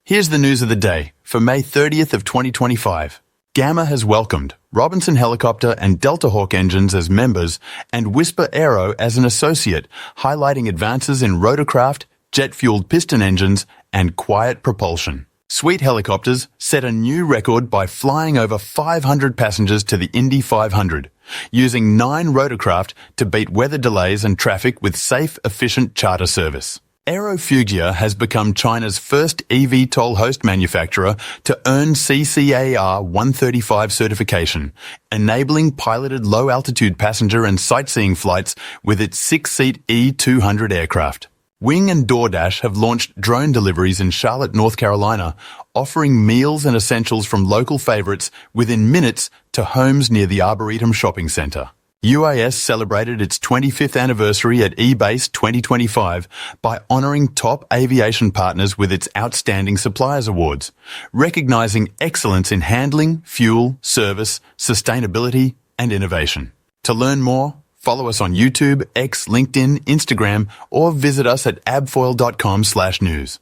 Here's the news of the day for May 30th of 2025. GAMA has welcomed Robinson Helicopter and Delta Hawk engines as members and Whisper Aero as an associate, highlighting advances in rotorcraft, jet-fueled piston engines, and quiet propulsion. Sweet Helicopters set a new record by flying over 500 passengers to the Indy 500, using 9 rotorcraft to beat weather delays and traffic with safe, efficient charter service. Aerofugia has become China's first eVTOL host manufacturer to earn CCAR 135 certification, enabling piloted low-altitude passenger and sightseeing flights with its 6-seat E200 aircraft. Wing and DoorDash have launched drone deliveries in Charlotte, North Carolina, offering meals and essentials from local favorites within minutes to homes near the Arboretum Shopping Center. UAS celebrated its 25th anniversary at EBACE 2025 by honoring top aviation partners with its Outstanding Suppliers Awards, recognizing excellence in handling, fuel, service, sustainability, and innovation. To learn more, follow us on YouTube, X, LinkedIn, Instagram, or visit us at avfoil.com/news.